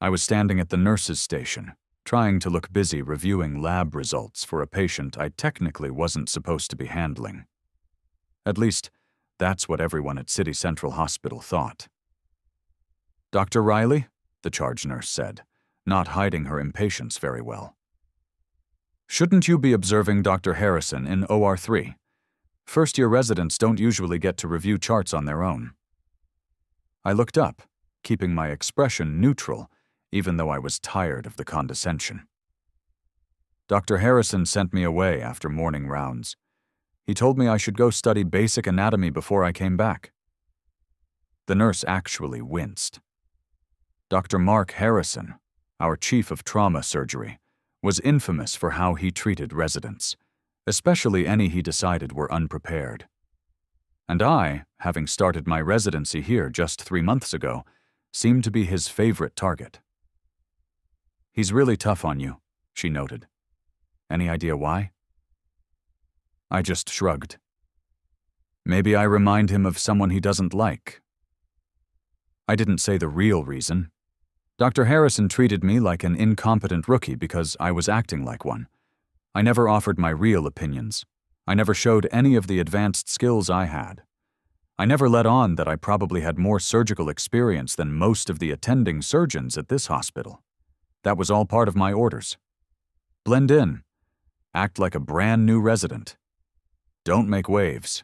I was standing at the nurse's station, trying to look busy reviewing lab results for a patient I technically wasn't supposed to be handling. At least, that's what everyone at City Central Hospital thought. "Dr. Riley?" the charge nurse said, not hiding her impatience very well. "Shouldn't you be observing Dr. Harrison in OR3? First-year residents don't usually get to review charts on their own." I looked up, keeping my expression neutral, even though I was tired of the condescension. "Dr. Harrison sent me away after morning rounds. He told me I should go study basic anatomy before I came back." The nurse actually winced. Dr. Mark Harrison, our chief of trauma surgery, was infamous for how he treated residents, especially any he decided were unprepared. And I, having started my residency here just 3 months ago, seemed to be his favorite target. "He's really tough on you," she noted. "Any idea why?" I just shrugged. "Maybe I remind him of someone he doesn't like." I didn't say the real reason. Dr. Harrison treated me like an incompetent rookie because I was acting like one. I never offered my real opinions. I never showed any of the advanced skills I had. I never let on that I probably had more surgical experience than most of the attending surgeons at this hospital. That was all part of my orders. Blend in. Act like a brand new resident. Don't make waves.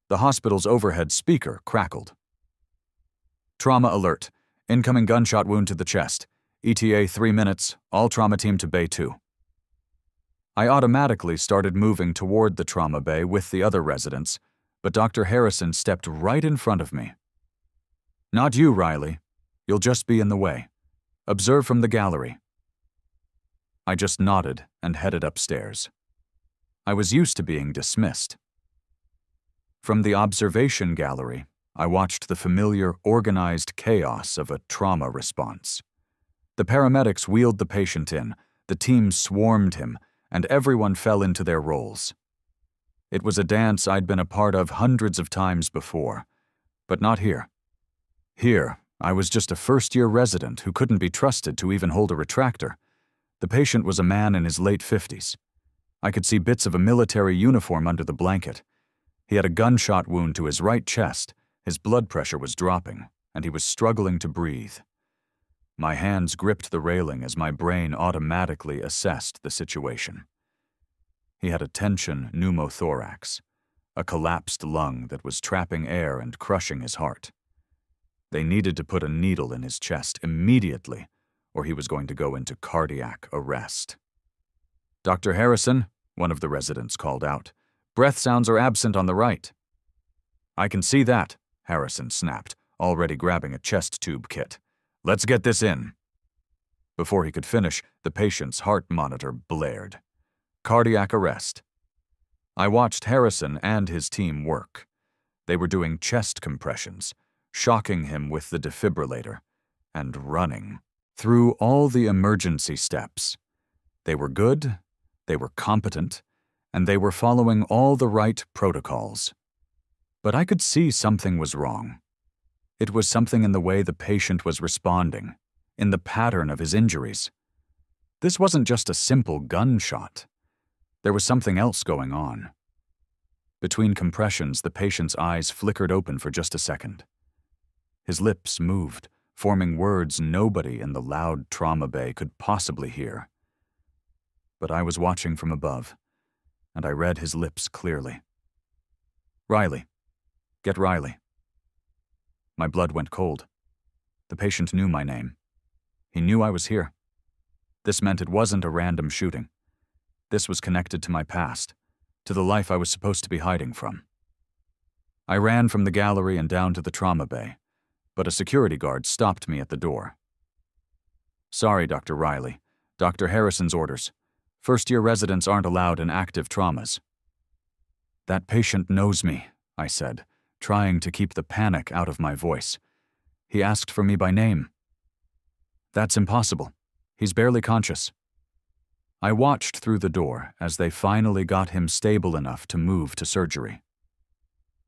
The hospital's overhead speaker crackled. "Trauma alert. Incoming gunshot wound to the chest. ETA 3 minutes. All trauma team to Bay 2. I automatically started moving toward the trauma bay with the other residents, but Dr. Harrison stepped right in front of me. "Not you, Riley. You'll just be in the way. Observe from the gallery." I just nodded and headed upstairs. I was used to being dismissed. From the observation gallery, I watched the familiar, organized chaos of a trauma response. The paramedics wheeled the patient in, the team swarmed him, and everyone fell into their roles. It was a dance I'd been a part of hundreds of times before, but not here. Here, I was just a first-year resident who couldn't be trusted to even hold a retractor. The patient was a man in his late 50s. I could see bits of a military uniform under the blanket. He had a gunshot wound to his right chest, his blood pressure was dropping, and he was struggling to breathe. My hands gripped the railing as my brain automatically assessed the situation. He had a tension pneumothorax, a collapsed lung that was trapping air and crushing his heart. They needed to put a needle in his chest immediately, or he was going to go into cardiac arrest. "Dr. Harrison," one of the residents called out, "breath sounds are absent on the right." "I can see that," Harrison snapped, already grabbing a chest tube kit. "Let's get this in." Before he could finish, the patient's heart monitor blared. Cardiac arrest. I watched Harrison and his team work. They were doing chest compressions, shocking him with the defibrillator, and running through all the emergency steps. They were good, they were competent, and they were following all the right protocols. But I could see something was wrong. It was something in the way the patient was responding, in the pattern of his injuries. This wasn't just a simple gunshot. There was something else going on. Between compressions, the patient's eyes flickered open for just a second. His lips moved, forming words nobody in the loud trauma bay could possibly hear. But I was watching from above, and I read his lips clearly. "Riley. Get Riley." My blood went cold. The patient knew my name. He knew I was here. This meant it wasn't a random shooting. This was connected to my past, to the life I was supposed to be hiding from. I ran from the gallery and down to the trauma bay, but a security guard stopped me at the door. "Sorry, Dr. Riley. Dr. Harrison's orders. First-year residents aren't allowed in active traumas." "That patient knows me," I said, trying to keep the panic out of my voice. "He asked for me by name." "That's impossible. He's barely conscious." I watched through the door as they finally got him stable enough to move to surgery.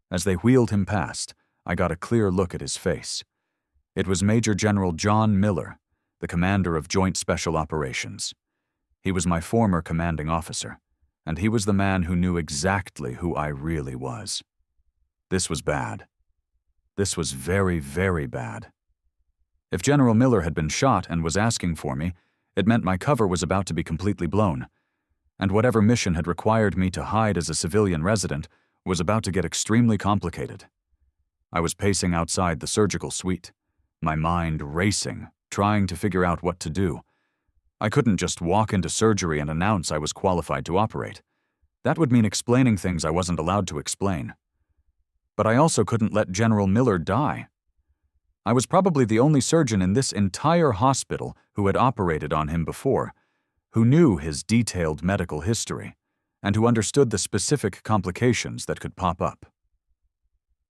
As they wheeled him past, I got a clear look at his face. It was Major General John Miller, the commander of Joint Special Operations. He was my former commanding officer, and he was the man who knew exactly who I really was. This was bad. This was very, very bad. If General Miller had been shot and was asking for me, it meant my cover was about to be completely blown, and whatever mission had required me to hide as a civilian resident was about to get extremely complicated. I was pacing outside the surgical suite, my mind racing, trying to figure out what to do. I couldn't just walk into surgery and announce I was qualified to operate. That would mean explaining things I wasn't allowed to explain. But I also couldn't let General Miller die. I was probably the only surgeon in this entire hospital who had operated on him before, who knew his detailed medical history, and who understood the specific complications that could pop up.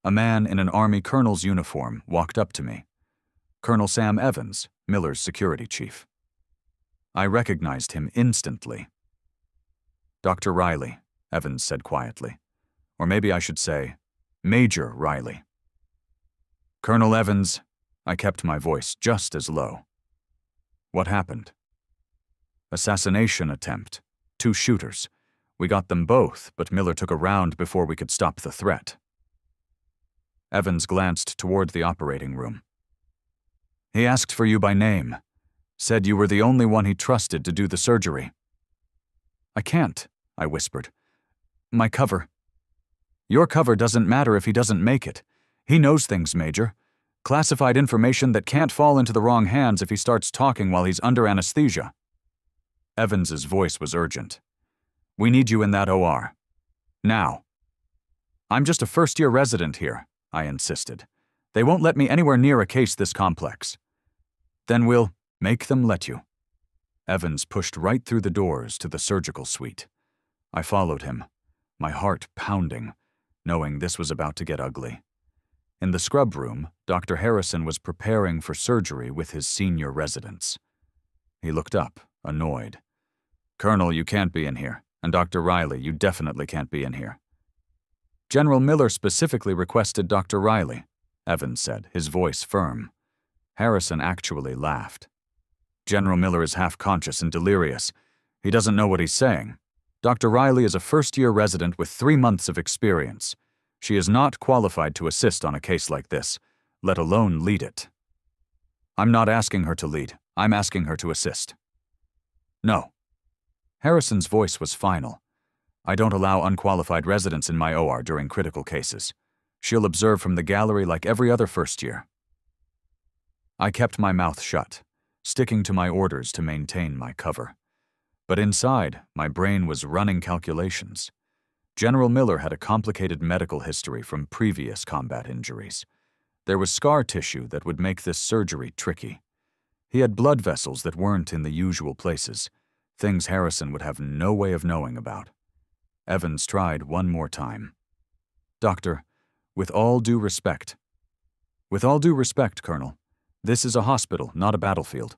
A man in an Army colonel's uniform walked up to me. Colonel Sam Evans, Miller's security chief. I recognized him instantly. "Dr. Riley," Evans said quietly. Or maybe I should say, Major Riley. "Colonel Evans," I kept my voice just as low. "What happened?" "Assassination attempt. 2 shooters. We got them both, but Miller took a round before we could stop the threat." Evans glanced toward the operating room. "He asked for you by name. Said you were the only one he trusted to do the surgery." "I can't," I whispered. "My cover." "Your cover doesn't matter if he doesn't make it. He knows things, Major. Classified information that can't fall into the wrong hands if he starts talking while he's under anesthesia." Evans's voice was urgent. "We need you in that OR. Now." "I'm just a first-year resident here," I insisted. "They won't let me anywhere near a case this complex." "Then we'll make them let you." Evans pushed right through the doors to the surgical suite. I followed him, my heart pounding, knowing this was about to get ugly. In the scrub room, Dr. Harrison was preparing for surgery with his senior residents. He looked up, annoyed. "Colonel, you can't be in here, and Dr. Riley, you definitely can't be in here." "General Miller specifically requested Dr. Riley," Evans said, his voice firm. Harrison actually laughed. "General Miller is half-conscious and delirious. He doesn't know what he's saying. Dr. Riley is a first-year resident with 3 months of experience. She is not qualified to assist on a case like this, let alone lead it." "I'm not asking her to lead. I'm asking her to assist." "No." Harrison's voice was final. "I don't allow unqualified residents in my OR during critical cases. She'll observe from the gallery like every other first year." I kept my mouth shut, sticking to my orders to maintain my cover. But inside, my brain was running calculations. General Miller had a complicated medical history from previous combat injuries. There was scar tissue that would make this surgery tricky. He had blood vessels that weren't in the usual places, things Harrison would have no way of knowing about. Evans tried one more time. "Doctor, with all due respect." "With all due respect, Colonel. This is a hospital, not a battlefield.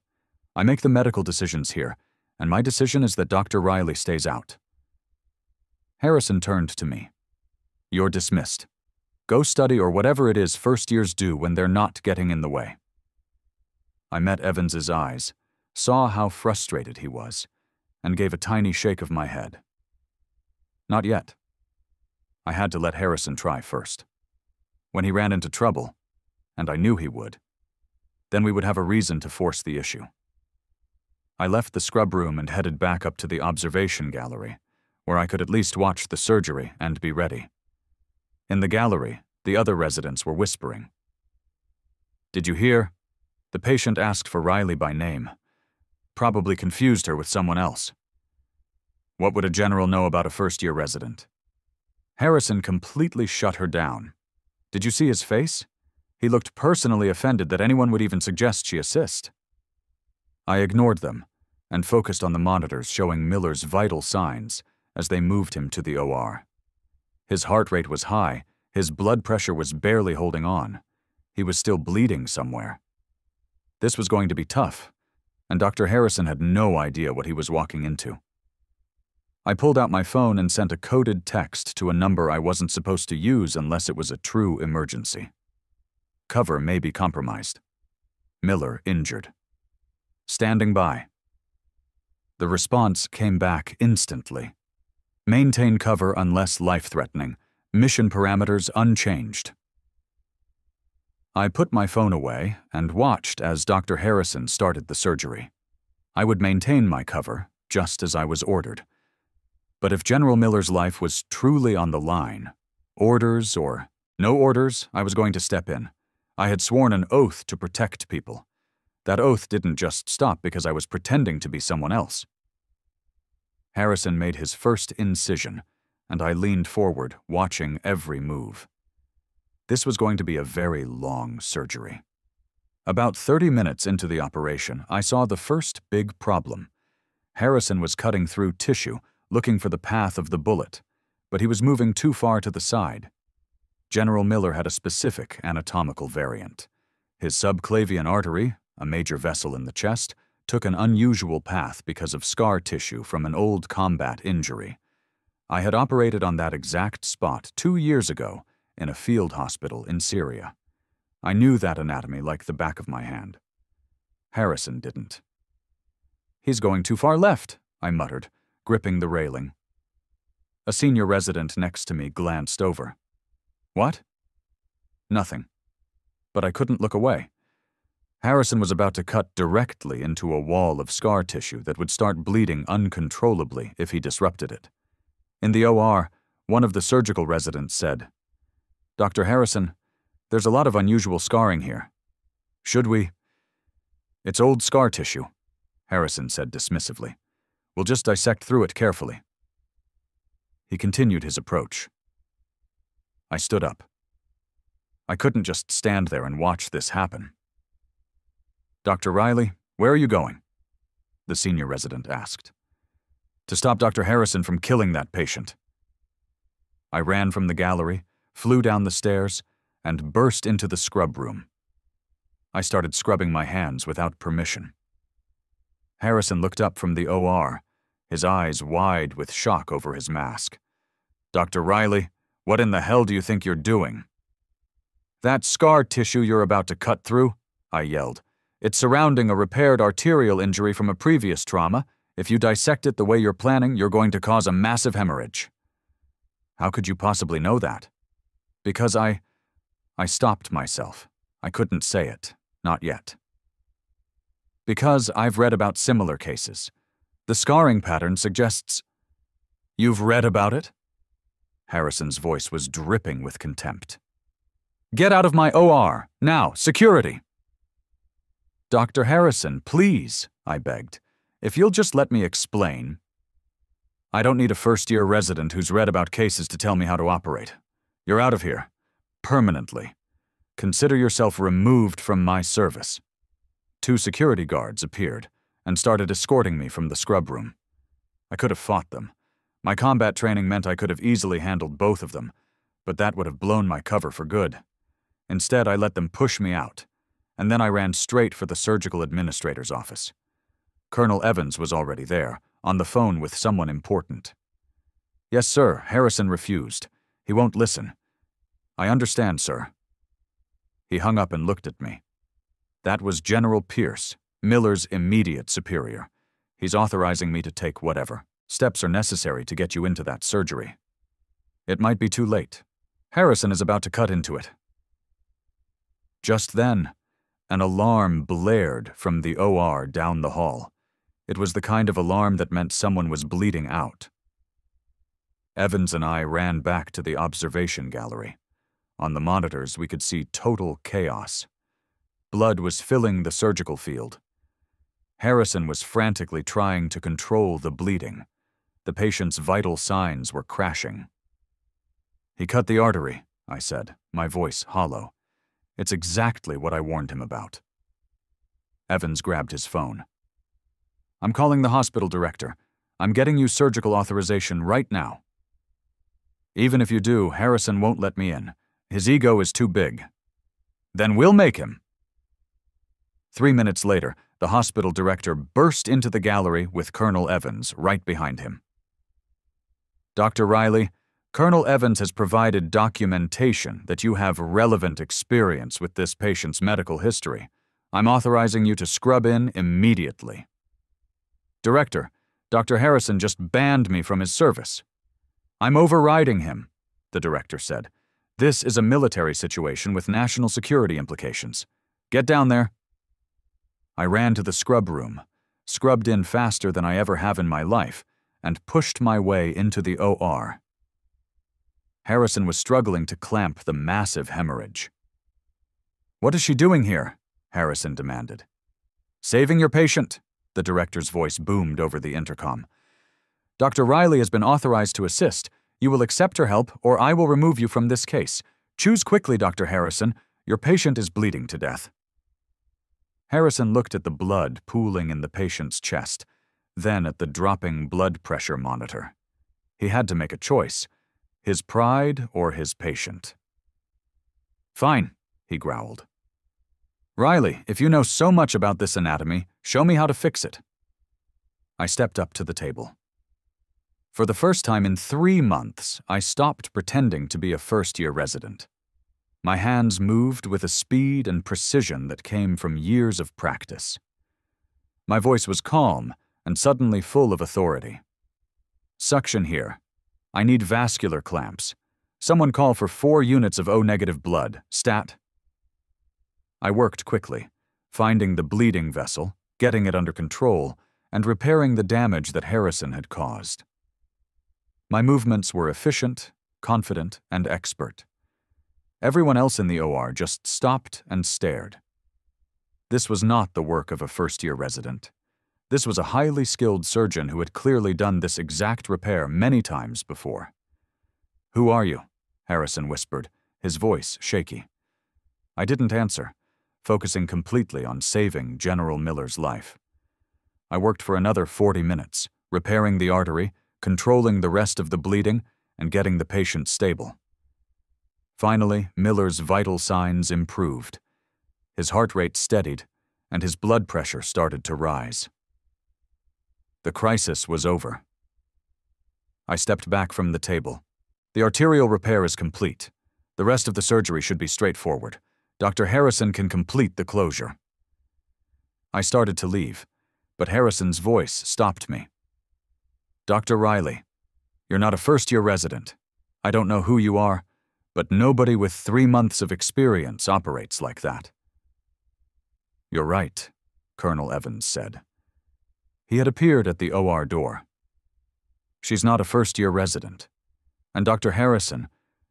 I make the medical decisions here, and my decision is that Dr. Riley stays out." Harrison turned to me. "You're dismissed. Go study or whatever it is first years do when they're not getting in the way." I met Evans's eyes, saw how frustrated he was, and gave a tiny shake of my head. "Not yet." I had to let Harrison try first. When he ran into trouble, and I knew he would, then we would have a reason to force the issue. I left the scrub room and headed back up to the observation gallery, where I could at least watch the surgery and be ready. In the gallery, the other residents were whispering. "Did you hear? The patient asked for Riley by name. Probably confused her with someone else. What would a general know about a first-year resident?" Harrison completely shut her down. Did you see his face? He looked personally offended that anyone would even suggest she assist. I ignored them and focused on the monitors showing Miller's vital signs as they moved him to the OR. His heart rate was high, his blood pressure was barely holding on. He was still bleeding somewhere. This was going to be tough, and Dr. Harrison had no idea what he was walking into. I pulled out my phone and sent a coded text to a number I wasn't supposed to use unless it was a true emergency. Cover may be compromised. Miller injured. Standing by. The response came back instantly. Maintain cover unless life-threatening. Mission parameters unchanged. I put my phone away and watched as Dr. Harrison started the surgery. I would maintain my cover, just as I was ordered. But if General Miller's life was truly on the line, orders or no orders, I was going to step in. I had sworn an oath to protect people. That oath didn't just stop because I was pretending to be someone else. Harrison made his first incision, and I leaned forward, watching every move. This was going to be a very long surgery. About 30 minutes into the operation, I saw the first big problem. Harrison was cutting through tissue, looking for the path of the bullet, but he was moving too far to the side. General Miller had a specific anatomical variant. His subclavian artery, a major vessel in the chest, took an unusual path because of scar tissue from an old combat injury. I had operated on that exact spot 2 years ago in a field hospital in Syria. I knew that anatomy like the back of my hand. Harrison didn't. "He's going too far left," I muttered, gripping the railing. A senior resident next to me glanced over. "What?" "Nothing." But I couldn't look away. Harrison was about to cut directly into a wall of scar tissue that would start bleeding uncontrollably if he disrupted it. In the OR, one of the surgical residents said, "Dr. Harrison, there's a lot of unusual scarring here. Should we?" "It's old scar tissue," Harrison said dismissively. "We'll just dissect through it carefully." He continued his approach. I stood up. I couldn't just stand there and watch this happen. "Dr. Riley, where are you going?" the senior resident asked. "To stop Dr. Harrison from killing that patient." I ran from the gallery, flew down the stairs, and burst into the scrub room. I started scrubbing my hands without permission. Harrison looked up from the OR, his eyes wide with shock over his mask. "Dr. Riley, what in the hell do you think you're doing?" "That scar tissue you're about to cut through," I yelled. "It's surrounding a repaired arterial injury from a previous trauma. If you dissect it the way you're planning, you're going to cause a massive hemorrhage." "How could you possibly know that?" "Because I stopped myself. I couldn't say it. Not yet. "Because I've read about similar cases. The scarring pattern suggests—" "You've read about it?" Harrison's voice was dripping with contempt. "Get out of my OR! Now, security!" "Dr. Harrison, please," I begged. "If you'll just let me explain." "I don't need a first-year resident who's read about cases to tell me how to operate. You're out of here. Permanently. Consider yourself removed from my service." 2 security guards appeared and started escorting me from the scrub room. I could have fought them. My combat training meant I could have easily handled both of them, but that would have blown my cover for good. Instead, I let them push me out, and then I ran straight for the surgical administrator's office. Colonel Evans was already there, on the phone with someone important. "Yes, sir, Harrison refused. He won't listen." "I understand, sir." He hung up and looked at me. That was General Pierce, Miller's immediate superior. He's authorizing me to take whatever steps are necessary to get you into that surgery. It might be too late. Harrison is about to cut into it. Just then, an alarm blared from the OR down the hall. It was the kind of alarm that meant someone was bleeding out. Evans and I ran back to the observation gallery. On the monitors, we could see total chaos. Blood was filling the surgical field. Harrison was frantically trying to control the bleeding. The patient's vital signs were crashing. "He cut the artery," I said, my voice hollow. "It's exactly what I warned him about." Evans grabbed his phone. "I'm calling the hospital director. I'm getting you surgical authorization right now." "Even if you do, Harrison won't let me in. His ego is too big." "Then we'll make him." 3 minutes later, the hospital director burst into the gallery with Colonel Evans right behind him. "Dr. Riley, Colonel Evans has provided documentation that you have relevant experience with this patient's medical history. I'm authorizing you to scrub in immediately." "Director, Dr. Harrison just banned me from his service." "I'm overriding him," the director said. "This is a military situation with national security implications. Get down there." I ran to the scrub room, scrubbed in faster than I ever have in my life, and pushed my way into the OR. Harrison was struggling to clamp the massive hemorrhage. "What is she doing here?" Harrison demanded. "Saving your patient," the director's voice boomed over the intercom. "Dr. Riley has been authorized to assist. You will accept her help, or I will remove you from this case. Choose quickly, Dr. Harrison. Your patient is bleeding to death." Harrison looked at the blood pooling in the patient's chest, then at the dropping blood pressure monitor. He had to make a choice: his pride or his patient. "Fine," he growled. "Riley, if you know so much about this anatomy, show me how to fix it." I stepped up to the table. For the first time in 3 months, I stopped pretending to be a first-year resident. My hands moved with a speed and precision that came from years of practice. My voice was calm and suddenly full of authority. "Suction here. I need vascular clamps. Someone call for 4 units of O-negative blood. Stat." I worked quickly, finding the bleeding vessel, getting it under control, and repairing the damage that Harrison had caused. My movements were efficient, confident, and expert. Everyone else in the OR just stopped and stared. This was not the work of a first-year resident. This was a highly skilled surgeon who had clearly done this exact repair many times before. "Who are you?" Harrison whispered, his voice shaky. I didn't answer, focusing completely on saving General Miller's life. I worked for another 40 minutes, repairing the artery, controlling the rest of the bleeding, and getting the patient stable. Finally, Miller's vital signs improved. His heart rate steadied, and his blood pressure started to rise. The crisis was over. I stepped back from the table. "The arterial repair is complete. The rest of the surgery should be straightforward. Dr. Harrison can complete the closure." I started to leave, but Harrison's voice stopped me. "Dr. Riley, you're not a first-year resident. I don't know who you are, but nobody with 3 months of experience operates like that." "You're right," Colonel Evans said. He had appeared at the OR door. "She's not a first-year resident. And Dr. Harrison,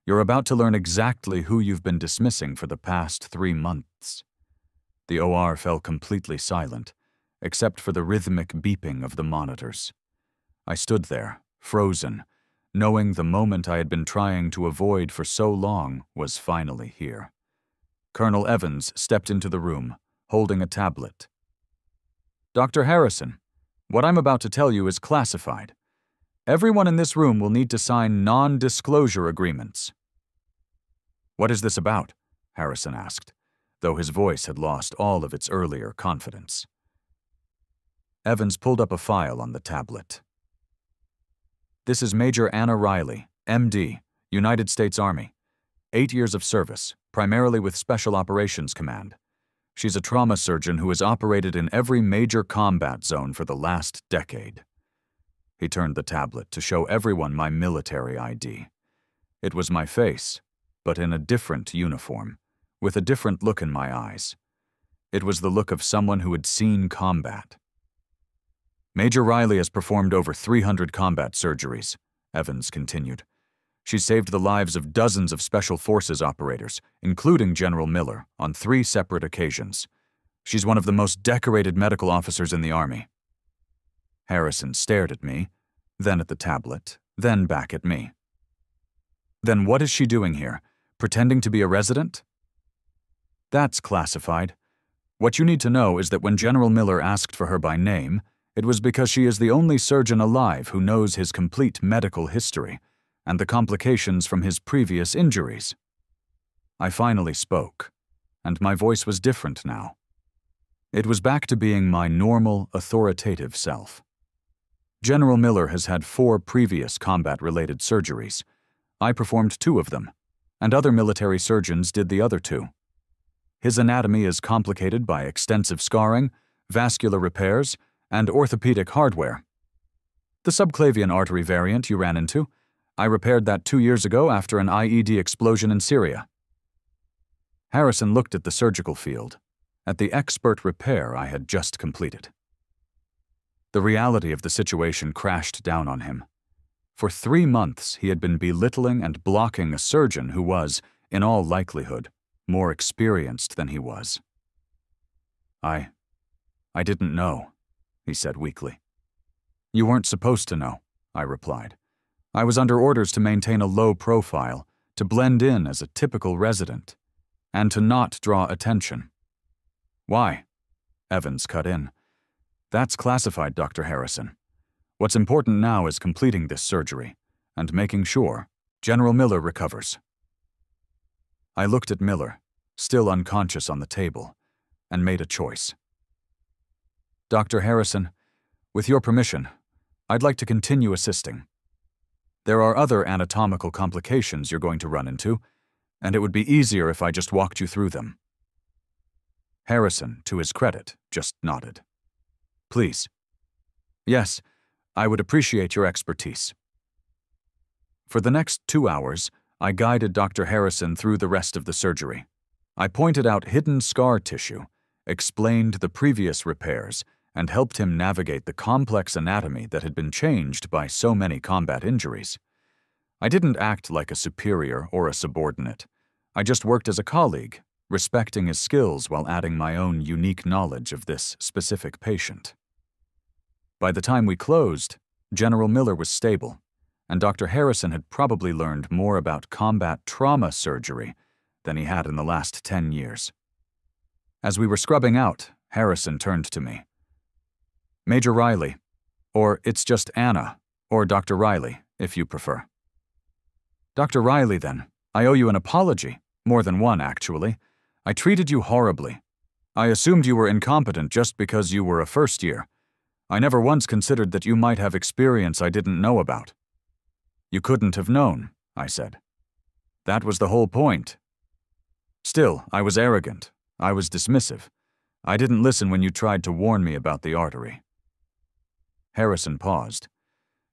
you're about to learn exactly who you've been dismissing for the past 3 months." The OR fell completely silent, except for the rhythmic beeping of the monitors. I stood there, frozen, knowing the moment I had been trying to avoid for so long was finally here. Colonel Evans stepped into the room, holding a tablet. "Dr. Harrison, what I'm about to tell you is classified. Everyone in this room will need to sign non-disclosure agreements." "What is this about?" Harrison asked, though his voice had lost all of its earlier confidence. Evans pulled up a file on the tablet. "This is Major Anna Riley, MD, United States Army. 8 years of service, primarily with Special Operations Command. She's a trauma surgeon who has operated in every major combat zone for the last decade." He turned the tablet to show everyone my military ID. It was my face, but in a different uniform, with a different look in my eyes. It was the look of someone who had seen combat. "Major Riley has performed over 300 combat surgeries," Evans continued. "She's saved the lives of dozens of Special Forces operators, including General Miller, on 3 separate occasions. She's one of the most decorated medical officers in the Army." Harrison stared at me, then at the tablet, then back at me. "Then what is she doing here? Pretending to be a resident?" "That's classified. What you need to know is that when General Miller asked for her by name, it was because she is the only surgeon alive who knows his complete medical history and the complications from his previous injuries." I finally spoke, and my voice was different now. It was back to being my normal, authoritative self. "General Miller has had 4 previous combat-related surgeries. I performed 2 of them, and other military surgeons did the other 2. His anatomy is complicated by extensive scarring, vascular repairs, and orthopedic hardware. The subclavian artery variant you ran into, I repaired that 2 years ago after an IED explosion in Syria. Harrison looked at the surgical field, at the expert repair I had just completed. The reality of the situation crashed down on him. For 3 months, he had been belittling and blocking a surgeon who was, in all likelihood, more experienced than he was. I didn't know, he said weakly. You weren't supposed to know, I replied. I was under orders to maintain a low profile, to blend in as a typical resident, and to not draw attention. Why? Evans cut in. That's classified, Dr. Harrison. What's important now is completing this surgery and making sure General Miller recovers. I looked at Miller, still unconscious on the table, and made a choice. Dr. Harrison, with your permission, I'd like to continue assisting. There are other anatomical complications you're going to run into, and it would be easier if I just walked you through them. Harrison, to his credit, just nodded. Please. Yes, I would appreciate your expertise. For the next 2 hours, I guided Dr. Harrison through the rest of the surgery. I pointed out hidden scar tissue, explained the previous repairs, and helped him navigate the complex anatomy that had been changed by so many combat injuries. I didn't act like a superior or a subordinate. I just worked as a colleague, respecting his skills while adding my own unique knowledge of this specific patient. By the time we closed, General Miller was stable, and Dr. Harrison had probably learned more about combat trauma surgery than he had in the last 10 years. As we were scrubbing out, Harrison turned to me. Major Riley, or it's just Anna, or Dr. Riley, if you prefer. Dr. Riley, then, I owe you an apology, more than one, actually. I treated you horribly. I assumed you were incompetent just because you were a first year. I never once considered that you might have experience I didn't know about. You couldn't have known, I said. That was the whole point. Still, I was arrogant. I was dismissive. I didn't listen when you tried to warn me about the artery. Harrison paused.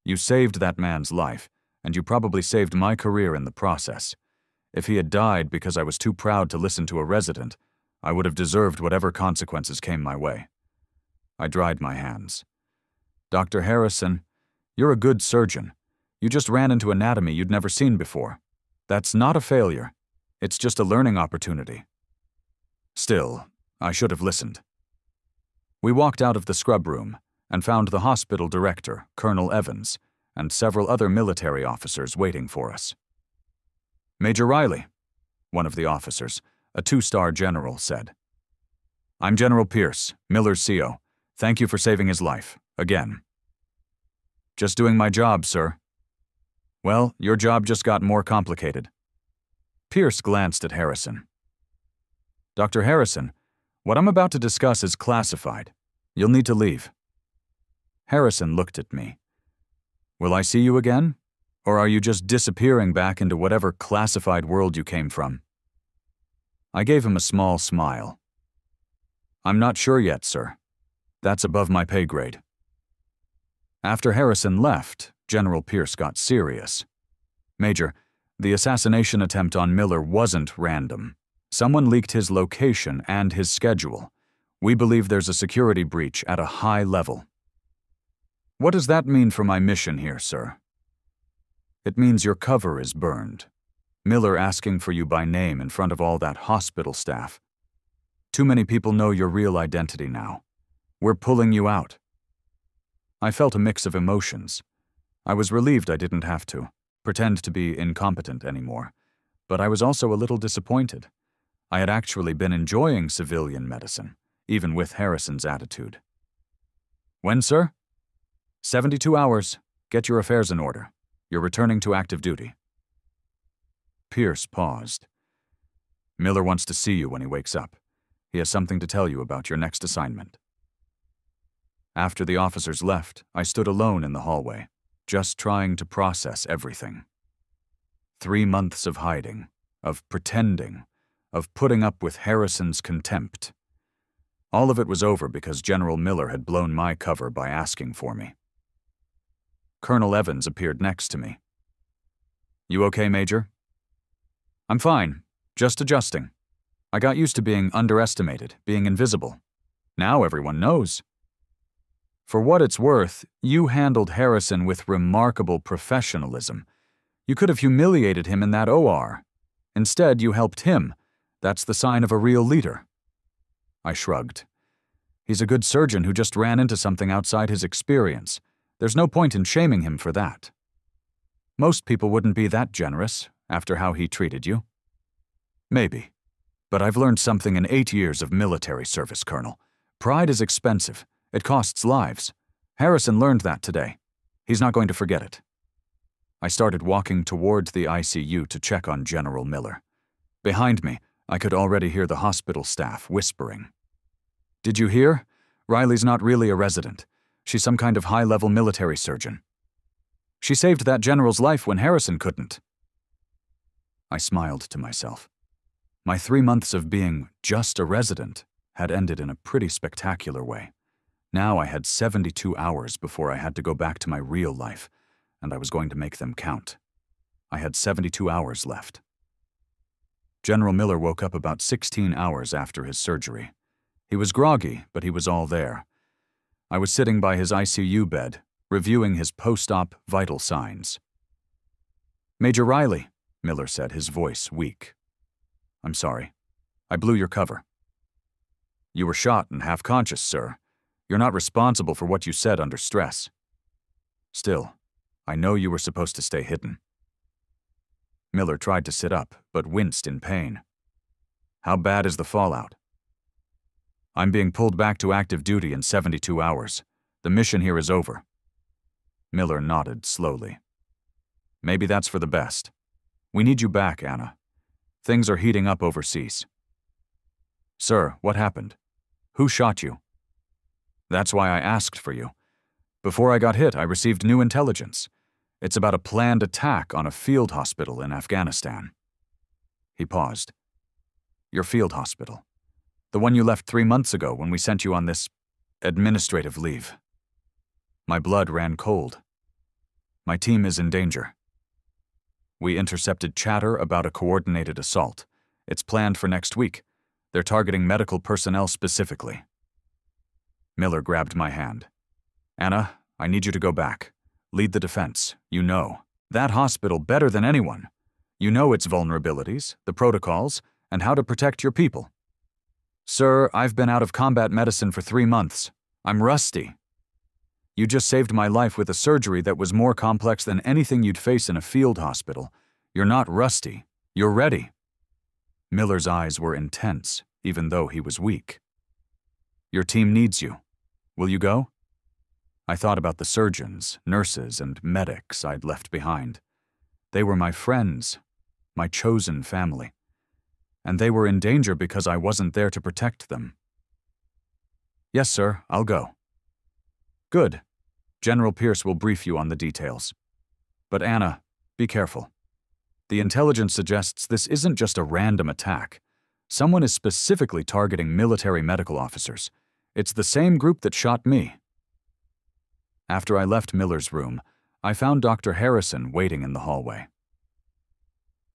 You saved that man's life, and you probably saved my career in the process. If he had died because I was too proud to listen to a resident, I would have deserved whatever consequences came my way. I dried my hands. Dr. Harrison, you're a good surgeon. You just ran into anatomy you'd never seen before. That's not a failure. It's just a learning opportunity. Still, I should have listened. We walked out of the scrub room and found the hospital director, Colonel Evans, and several other military officers waiting for us. Major Riley, one of the officers, a 2-star general, said. I'm General Pierce, Miller's CO. Thank you for saving his life, again. Just doing my job, sir. Well, your job just got more complicated. Pierce glanced at Harrison. Dr. Harrison, what I'm about to discuss is classified. You'll need to leave. Harrison looked at me. Will I see you again? Or are you just disappearing back into whatever classified world you came from? I gave him a small smile. I'm not sure yet, sir. That's above my pay grade. After Harrison left, General Pierce got serious. Major, the assassination attempt on Miller wasn't random. Someone leaked his location and his schedule. We believe there's a security breach at a high level. What does that mean for my mission here, sir? It means your cover is burned. Miller asking for you by name in front of all that hospital staff. Too many people know your real identity now. We're pulling you out. I felt a mix of emotions. I was relieved I didn't have to pretend to be incompetent anymore, but I was also a little disappointed. I had actually been enjoying civilian medicine, even with Harrison's attitude. When, sir? 72 hours. Get your affairs in order. You're returning to active duty. Pierce paused. Miller wants to see you when he wakes up. He has something to tell you about your next assignment. After the officers left, I stood alone in the hallway, just trying to process everything. 3 months of hiding, of pretending, of putting up with Harrison's contempt. All of it was over because General Miller had blown my cover by asking for me. Colonel Evans appeared next to me. "You okay, Major?" "I'm fine, just adjusting. I got used to being underestimated, being invisible. Now everyone knows." "For what it's worth, you handled Harrison with remarkable professionalism. You could have humiliated him in that OR. Instead, you helped him. That's the sign of a real leader." I shrugged. "He's a good surgeon who just ran into something outside his experience. There's no point in shaming him for that. Most people wouldn't be that generous after how he treated you." "Maybe. But I've learned something in 8 years of military service, Colonel. Pride is expensive. It costs lives. Harrison learned that today. He's not going to forget it." I started walking towards the ICU to check on General Miller. Behind me, I could already hear the hospital staff whispering. "Did you hear? Riley's not really a resident. She's some kind of high-level military surgeon. She saved that general's life when Harrison couldn't." I smiled to myself. My 3 months of being just a resident had ended in a pretty spectacular way. Now I had 72 hours before I had to go back to my real life, and I was going to make them count. I had 72 hours left. General Miller woke up about 16 hours after his surgery. He was groggy, but he was all there. I was sitting by his ICU bed, reviewing his post-op vital signs. "Major Riley," Miller said, his voice weak. "I'm sorry. I blew your cover." "You were shot and half-conscious, sir. You're not responsible for what you said under stress. Still, I know you were supposed to stay hidden." Miller tried to sit up, but winced in pain. "How bad is the fallout?" "I'm being pulled back to active duty in 72 hours. The mission here is over." Miller nodded slowly. "Maybe that's for the best. We need you back, Anna. Things are heating up overseas." "Sir, what happened? Who shot you?" "That's why I asked for you. Before I got hit, I received new intelligence. It's about a planned attack on a field hospital in Afghanistan." He paused. "Your field hospital. The one you left 3 months ago when we sent you on this administrative leave." My blood ran cold. "My team is in danger." "We intercepted chatter about a coordinated assault. It's planned for next week. They're targeting medical personnel specifically." Miller grabbed my hand. "Anna, I need you to go back. Lead the defense. You know that hospital better than anyone. You know its vulnerabilities, the protocols, and how to protect your people." "Sir, I've been out of combat medicine for 3 months. I'm rusty." "You just saved my life with a surgery that was more complex than anything you'd face in a field hospital. You're not rusty. You're ready." Miller's eyes were intense, even though he was weak. "Your team needs you. Will you go?" I thought about the surgeons, nurses, and medics I'd left behind. They were my friends, my chosen family. And they were in danger because I wasn't there to protect them. "Yes, sir, I'll go." "Good. General Pierce will brief you on the details. But Anna, be careful. The intelligence suggests this isn't just a random attack. Someone is specifically targeting military medical officers. It's the same group that shot me." After I left Miller's room, I found Dr. Harrison waiting in the hallway.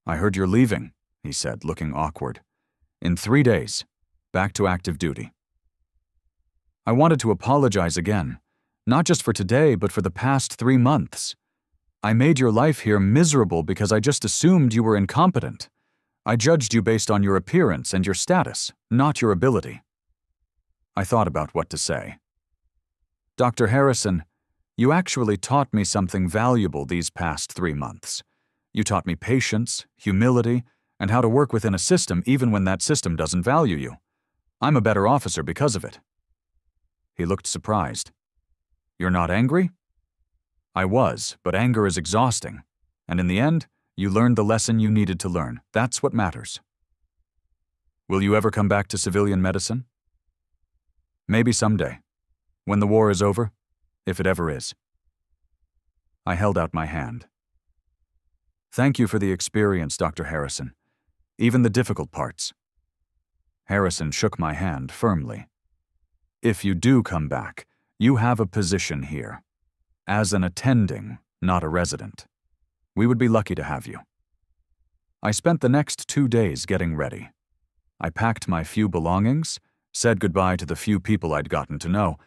"I heard you're leaving," he said, looking awkward. "In 3 days, back to active duty." I wanted to apologize again, not just for today, but for the past 3 months. I made your life here miserable because I just assumed you were incompetent. I judged you based on your appearance and your status, not your ability. I thought about what to say. "Dr. Harrison, you actually taught me something valuable these past 3 months. You taught me patience, humility, and how to work within a system even when that system doesn't value you. I'm a better officer because of it." He looked surprised. "You're not angry?" I was, but anger is exhausting. And in the end, you learned the lesson you needed to learn. That's what matters. "Will you ever come back to civilian medicine?" "Maybe someday. When the war is over, if it ever is." I held out my hand. "Thank you for the experience, Dr. Harrison. Even the difficult parts. Harrison shook my hand firmly. If you do come back, you have a position here. As an attending, not a resident. We would be lucky to have you. I spent the next 2 days getting ready. I packed my few belongings, said goodbye to the few people I'd gotten to know,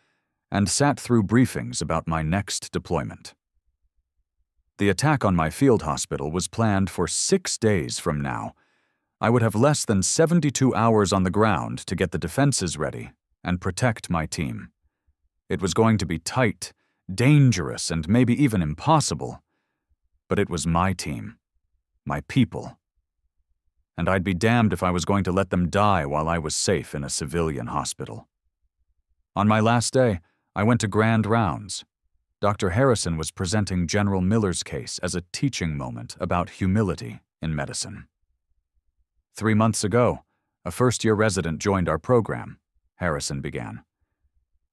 and sat through briefings about my next deployment. The attack on my field hospital was planned for 6 days from now. I would have less than 72 hours on the ground to get the defenses ready and protect my team. It was going to be tight, dangerous, and maybe even impossible, but it was my team, my people. And I'd be damned if I was going to let them die while I was safe in a civilian hospital. On my last day, I went to grand rounds. Dr. Harrison was presenting General Miller's case as a teaching moment about humility in medicine. 3 months ago, a first-year resident joined our program, Harrison began.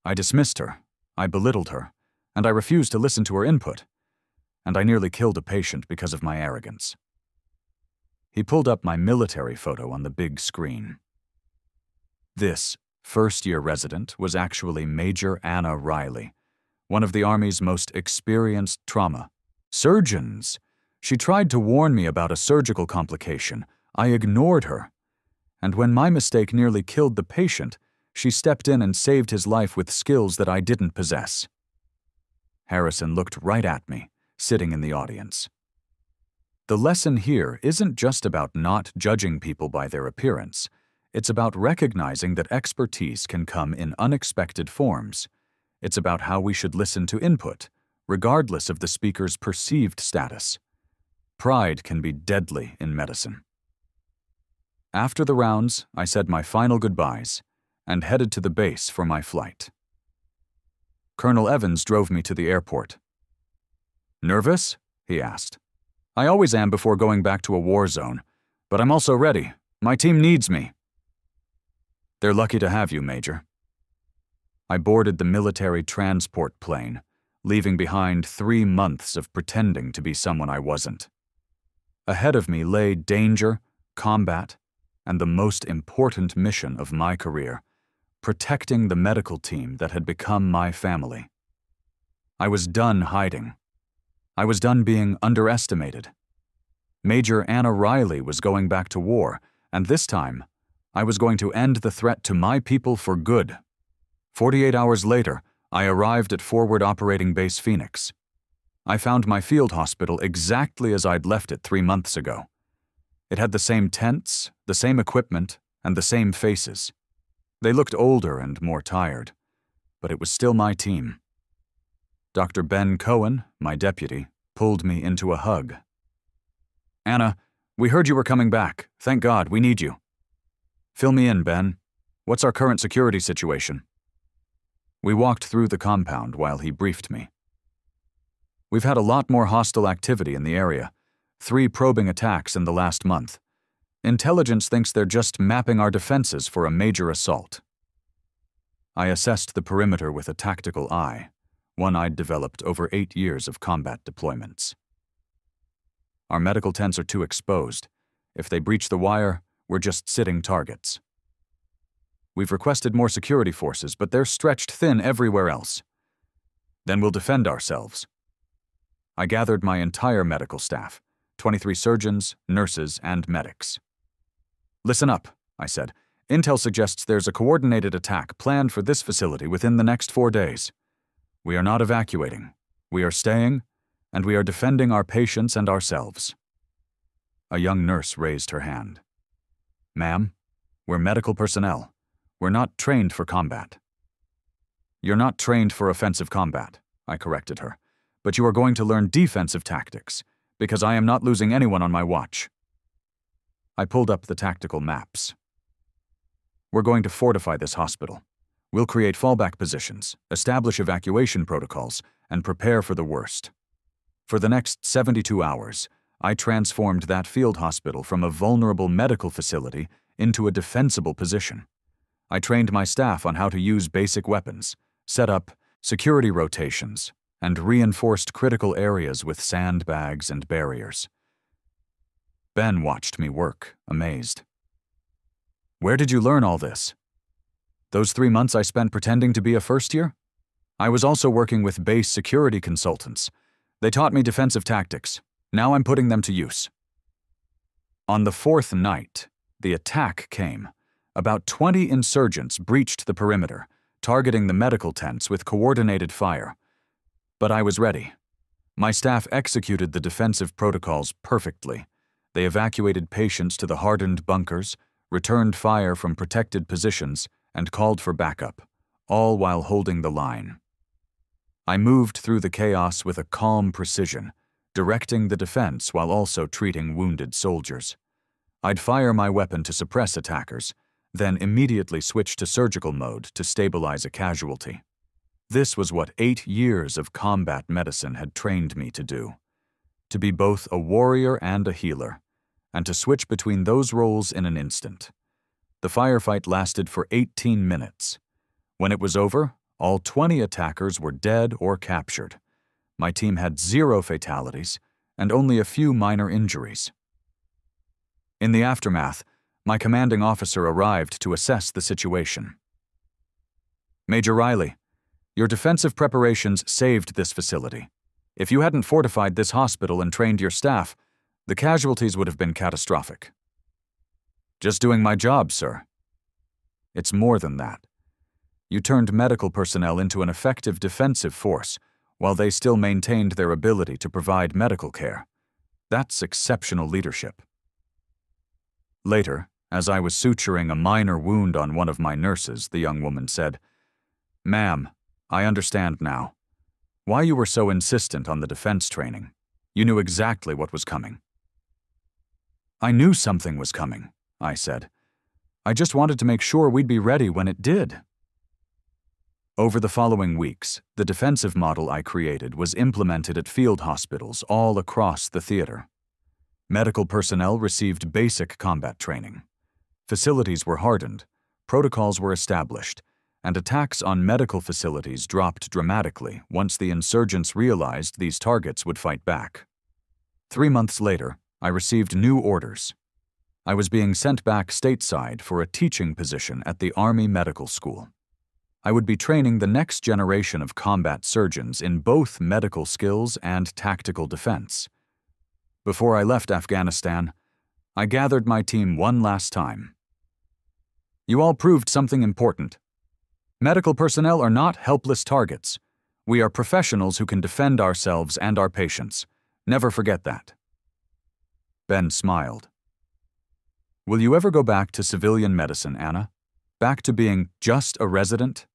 I dismissed her, I belittled her, and I refused to listen to her input, and I nearly killed a patient because of my arrogance. He pulled up my military photo on the big screen. This first-year resident was actually Major Anna Riley, one of the Army's most experienced trauma surgeons. She tried to warn me about a surgical complication. I ignored her, and when my mistake nearly killed the patient, she stepped in and saved his life with skills that I didn't possess. Harrison looked right at me, sitting in the audience. The lesson here isn't just about not judging people by their appearance. It's about recognizing that expertise can come in unexpected forms. It's about how we should listen to input, regardless of the speaker's perceived status. Pride can be deadly in medicine. After the rounds, I said my final goodbyes and headed to the base for my flight. Colonel Evans drove me to the airport. "Nervous?" he asked. "I always am before going back to a war zone, but I'm also ready. My team needs me." "They're lucky to have you, Major." I boarded the military transport plane, leaving behind 3 months of pretending to be someone I wasn't. Ahead of me lay danger, combat, and the most important mission of my career, protecting the medical team that had become my family. I was done hiding. I was done being underestimated. Major Anna Riley was going back to war, and this time, I was going to end the threat to my people for good. 48 hours later, I arrived at Forward Operating Base Phoenix. I found my field hospital exactly as I'd left it 3 months ago. It had the same tents, the same equipment, and the same faces. They looked older and more tired, but it was still my team. Dr. Ben Cohen, my deputy, pulled me into a hug. "Anna, we heard you were coming back. Thank God, we need you." "Fill me in, Ben. What's our current security situation?" We walked through the compound while he briefed me. "We've had a lot more hostile activity in the area. 3 probing attacks in the last month. Intelligence thinks they're just mapping our defenses for a major assault." I assessed the perimeter with a tactical eye, one I'd developed over 8 years of combat deployments. "Our medical tents are too exposed. If they breach the wire, we're just sitting targets. We've requested more security forces, but they're stretched thin everywhere else. Then we'll defend ourselves." I gathered my entire medical staff, 23 surgeons, nurses, and medics. "Listen up," I said. "Intel suggests there's a coordinated attack planned for this facility within the next 4 days. We are not evacuating. We are staying, and we are defending our patients and ourselves." A young nurse raised her hand. "Ma'am, we're medical personnel. We're not trained for combat." "You're not trained for offensive combat," I corrected her, "but you are going to learn defensive tactics, because I am not losing anyone on my watch." I pulled up the tactical maps. "We're going to fortify this hospital. We'll create fallback positions, establish evacuation protocols, and prepare for the worst." For the next 72 hours, I transformed that field hospital from a vulnerable medical facility into a defensible position. I trained my staff on how to use basic weapons, set up security rotations, and reinforced critical areas with sandbags and barriers. Ben watched me work, amazed. Where did you learn all this? Those 3 months I spent pretending to be a first year? I was also working with base security consultants. They taught me defensive tactics. Now I'm putting them to use. On the 4th night, the attack came. About 20 insurgents breached the perimeter, targeting the medical tents with coordinated fire. But I was ready. My staff executed the defensive protocols perfectly. They evacuated patients to the hardened bunkers, returned fire from protected positions, and called for backup, all while holding the line. I moved through the chaos with a calm precision, directing the defense while also treating wounded soldiers. I'd fire my weapon to suppress attackers, then immediately switch to surgical mode to stabilize a casualty. This was what 8 years of combat medicine had trained me to do. To be both a warrior and a healer, and to switch between those roles in an instant. The firefight lasted for 18 minutes. When it was over, all 20 attackers were dead or captured. My team had 0 fatalities and only a few minor injuries. In the aftermath, my commanding officer arrived to assess the situation. Major Riley, your defensive preparations saved this facility. If you hadn't fortified this hospital and trained your staff, the casualties would have been catastrophic. Just doing my job, sir. It's more than that. You turned medical personnel into an effective defensive force, while they still maintained their ability to provide medical care. That's exceptional leadership. Later, as I was suturing a minor wound on one of my nurses, the young woman said, "Ma'am, I understand now. Why you were so insistent on the defense training. You knew exactly what was coming." "I knew something was coming," I said. "I just wanted to make sure we'd be ready when it did." Over the following weeks, the defensive model I created was implemented at field hospitals all across the theater. Medical personnel received basic combat training. Facilities were hardened, protocols were established, and attacks on medical facilities dropped dramatically once the insurgents realized these targets would fight back. 3 months later, I received new orders. I was being sent back stateside for a teaching position at the Army Medical School. I would be training the next generation of combat surgeons in both medical skills and tactical defense. Before I left Afghanistan, I gathered my team one last time. "You all proved something important. Medical personnel are not helpless targets. We are professionals who can defend ourselves and our patients. Never forget that." Ben smiled. "Will you ever go back to civilian medicine, Anna? Back to being just a resident?"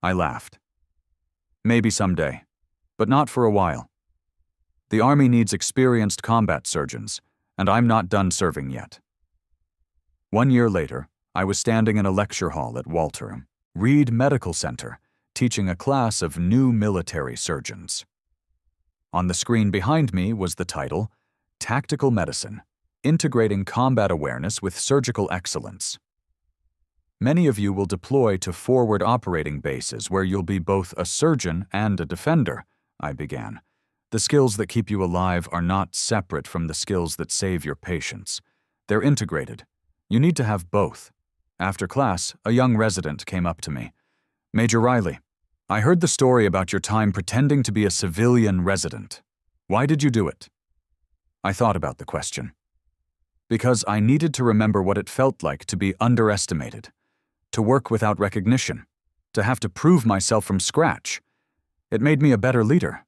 I laughed. "Maybe someday, but not for a while. The Army needs experienced combat surgeons, and I'm not done serving yet." 1 year later, I was standing in a lecture hall at Walter Reed Medical Center, teaching a class of new military surgeons. On the screen behind me was the title, Tactical Medicine, Integrating Combat Awareness with Surgical Excellence. Many of you will deploy to forward operating bases where you'll be both a surgeon and a defender, I began. The skills that keep you alive are not separate from the skills that save your patients. They're integrated. You need to have both. After class, a young resident came up to me. "Major Riley, I heard the story about your time pretending to be a civilian resident. Why did you do it?" I thought about the question. Because I needed to remember what it felt like to be underestimated, to work without recognition, to have to prove myself from scratch. It made me a better leader.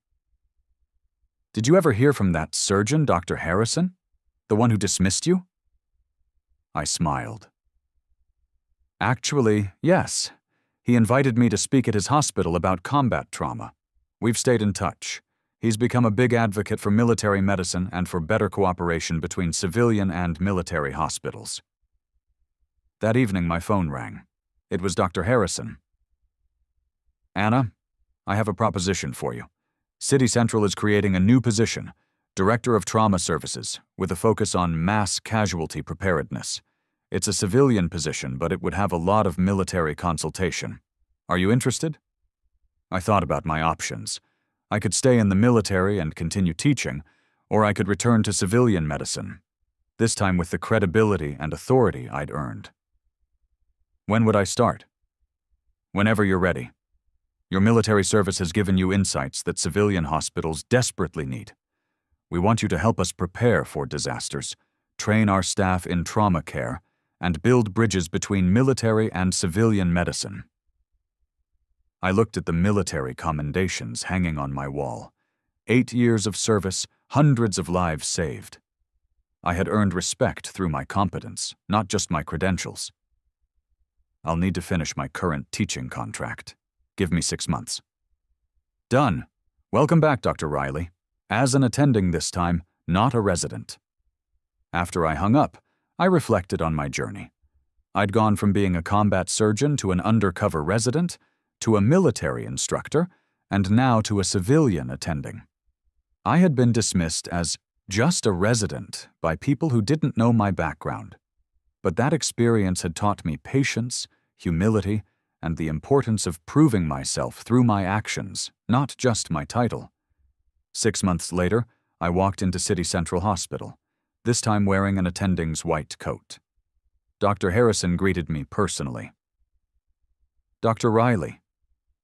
"Did you ever hear from that surgeon, Dr. Harrison? The one who dismissed you?" I smiled. "Actually, yes. He invited me to speak at his hospital about combat trauma. We've stayed in touch. He's become a big advocate for military medicine and for better cooperation between civilian and military hospitals." That evening, my phone rang. It was Dr. Harrison. "Anna, I have a proposition for you. City Central is creating a new position, Director of Trauma Services, with a focus on mass casualty preparedness. It's a civilian position, but it would have a lot of military consultation. Are you interested?" I thought about my options. I could stay in the military and continue teaching, or I could return to civilian medicine, this time with the credibility and authority I'd earned. When would I start? Whenever you're ready. Your military service has given you insights that civilian hospitals desperately need. We want you to help us prepare for disasters, train our staff in trauma care, and build bridges between military and civilian medicine. I looked at the military commendations hanging on my wall. 8 years of service, hundreds of lives saved. I had earned respect through my competence, not just my credentials. I'll need to finish my current teaching contract. Give me 6 months. Done. Welcome back, Dr. Riley. As an attending this time, not a resident. After I hung up, I reflected on my journey. I'd gone from being a combat surgeon to an undercover resident, to a military instructor, and now to a civilian attending. I had been dismissed as just a resident by people who didn't know my background. But that experience had taught me patience, humility, and the importance of proving myself through my actions, not just my title. 6 months later, I walked into City Central Hospital, this time wearing an attending's white coat. Dr. Harrison greeted me personally. Dr. Riley.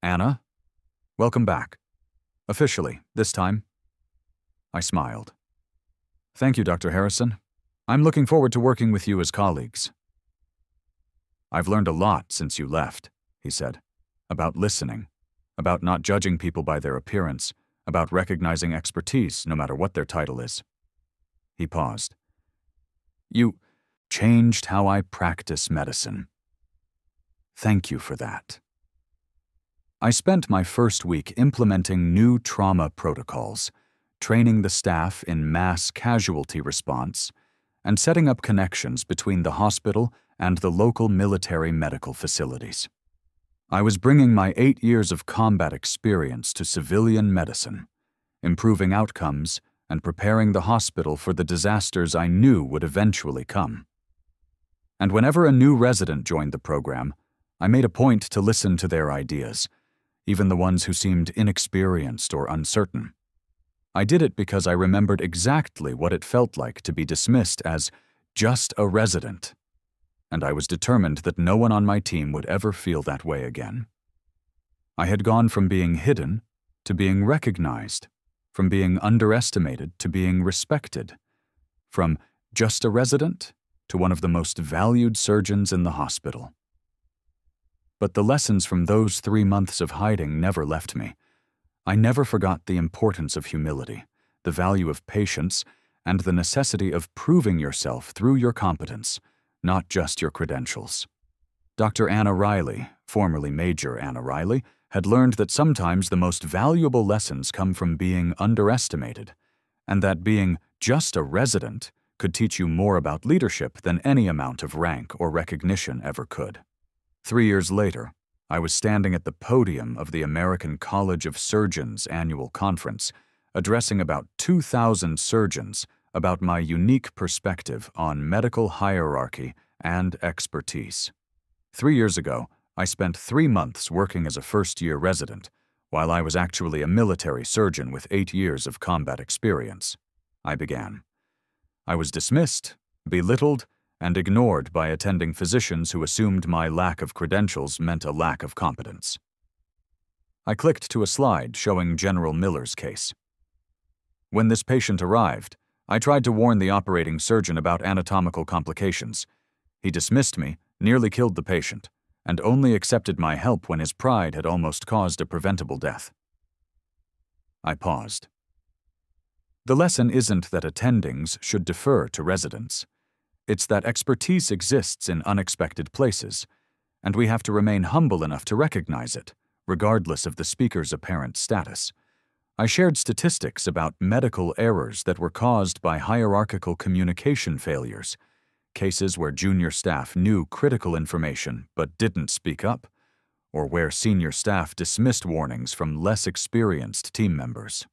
Anna? Welcome back. Officially, this time. I smiled. Thank you, Dr. Harrison. I'm looking forward to working with you as colleagues. I've learned a lot since you left, he said, about listening, about not judging people by their appearance, about recognizing expertise no matter what their title is. He paused. You changed how I practice medicine. Thank you for that. I spent my first week implementing new trauma protocols, training the staff in mass casualty response, and setting up connections between the hospital and the local military medical facilities. I was bringing my 8 years of combat experience to civilian medicine, improving outcomes and preparing the hospital for the disasters I knew would eventually come. And whenever a new resident joined the program, I made a point to listen to their ideas, even the ones who seemed inexperienced or uncertain. I did it because I remembered exactly what it felt like to be dismissed as just a resident, and I was determined that no one on my team would ever feel that way again. I had gone from being hidden to being recognized, from being underestimated to being respected, from just a resident to one of the most valued surgeons in the hospital. But the lessons from those 3 months of hiding never left me. I never forgot the importance of humility, the value of patience, and the necessity of proving yourself through your competence, not just your credentials. Dr. Anna Riley, formerly Major Anna Riley, had learned that sometimes the most valuable lessons come from being underestimated, and that being just a resident could teach you more about leadership than any amount of rank or recognition ever could. 3 years later, I was standing at the podium of the American College of Surgeons annual conference, addressing about 2,000 surgeons about my unique perspective on medical hierarchy and expertise. 3 years ago, I spent 3 months working as a first-year resident, while I was actually a military surgeon with 8 years of combat experience. I began. I was dismissed, belittled, and ignored by attending physicians who assumed my lack of credentials meant a lack of competence. I clicked to a slide showing General Miller's case. When this patient arrived, I tried to warn the operating surgeon about anatomical complications. He dismissed me, nearly killed the patient, and only accepted my help when his pride had almost caused a preventable death. I paused. The lesson isn't that attendings should defer to residents. It's that expertise exists in unexpected places, and we have to remain humble enough to recognize it, regardless of the speaker's apparent status. I shared statistics about medical errors that were caused by hierarchical communication failures, cases where junior staff knew critical information but didn't speak up, or where senior staff dismissed warnings from less experienced team members.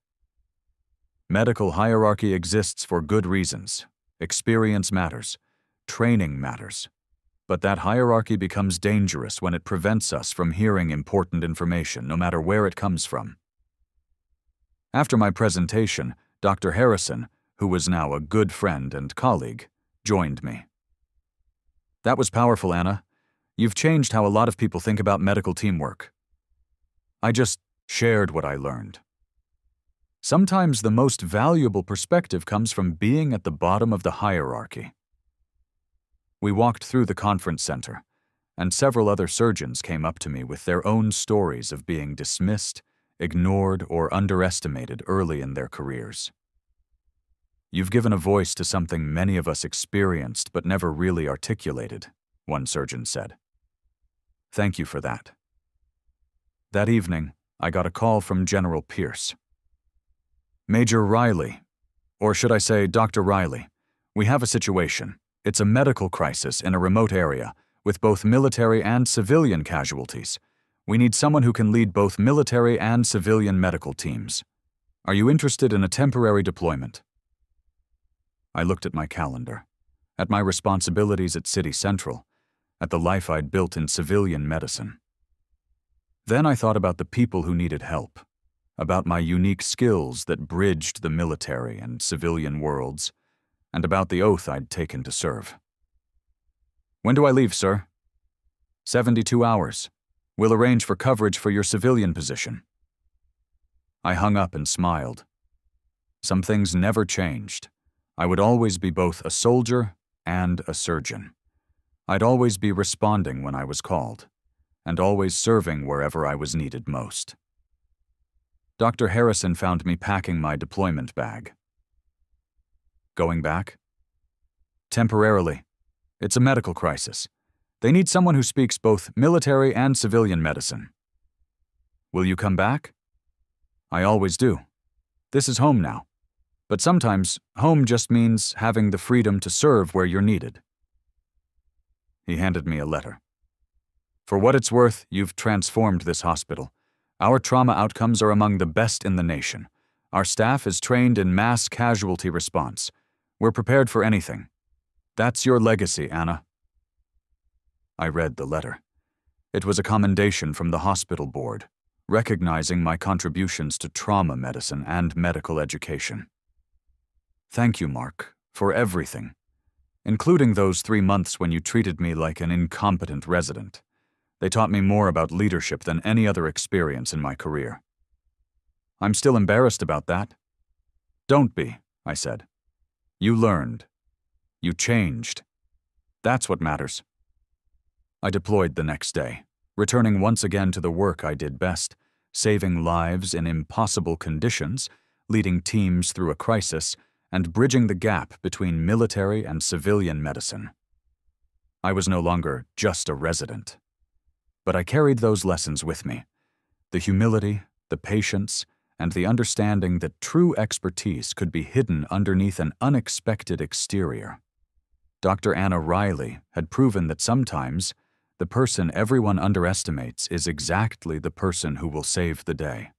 Medical hierarchy exists for good reasons. Experience matters. Training matters. But that hierarchy becomes dangerous when it prevents us from hearing important information, no matter where it comes from. After my presentation, Dr. Harrison, who was now a good friend and colleague, joined me. That was powerful, Anna. You've changed how a lot of people think about medical teamwork. I just shared what I learned. Sometimes the most valuable perspective comes from being at the bottom of the hierarchy. We walked through the conference center, and several other surgeons came up to me with their own stories of being dismissed, ignored, or underestimated early in their careers. You've given a voice to something many of us experienced but never really articulated, one surgeon said. Thank you for that. That evening, I got a call from General Pierce. Major Riley, or should I say Dr. Riley, we have a situation. It's a medical crisis in a remote area, with both military and civilian casualties. We need someone who can lead both military and civilian medical teams. Are you interested in a temporary deployment? I looked at my calendar, at my responsibilities at City Central, at the life I'd built in civilian medicine. Then I thought about the people who needed help, about my unique skills that bridged the military and civilian worlds, and about the oath I'd taken to serve. When do I leave, sir? 72 hours. We'll arrange for coverage for your civilian position. I hung up and smiled. Some things never changed. I would always be both a soldier and a surgeon. I'd always be responding when I was called, and always serving wherever I was needed most. Dr. Harrison found me packing my deployment bag. Going back? Temporarily. It's a medical crisis. They need someone who speaks both military and civilian medicine. Will you come back? I always do. This is home now. But sometimes, home just means having the freedom to serve where you're needed. He handed me a letter. For what it's worth, you've transformed this hospital. Our trauma outcomes are among the best in the nation. Our staff is trained in mass casualty response. We're prepared for anything. That's your legacy, Anna. I read the letter. It was a commendation from the hospital board, recognizing my contributions to trauma medicine and medical education. Thank you, Mark, for everything, including those 3 months when you treated me like an incompetent resident. They taught me more about leadership than any other experience in my career. I'm still embarrassed about that. Don't be, I said. You learned. You changed. That's what matters. I deployed the next day, returning once again to the work I did best, saving lives in impossible conditions, leading teams through a crisis, and bridging the gap between military and civilian medicine. I was no longer just a resident. But I carried those lessons with me. The humility, the patience, and the understanding that true expertise could be hidden underneath an unexpected exterior. Dr. Anna Riley had proven that sometimes the person everyone underestimates is exactly the person who will save the day.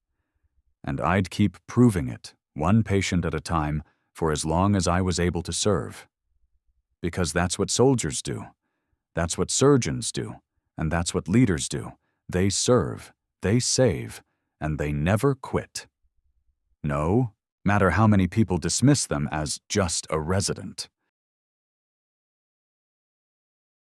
And I'd keep proving it, one patient at a time, for as long as I was able to serve. Because that's what soldiers do. That's what surgeons do. And that's what leaders do. They serve, they save, and they never quit. No matter how many people dismiss them as just a resident.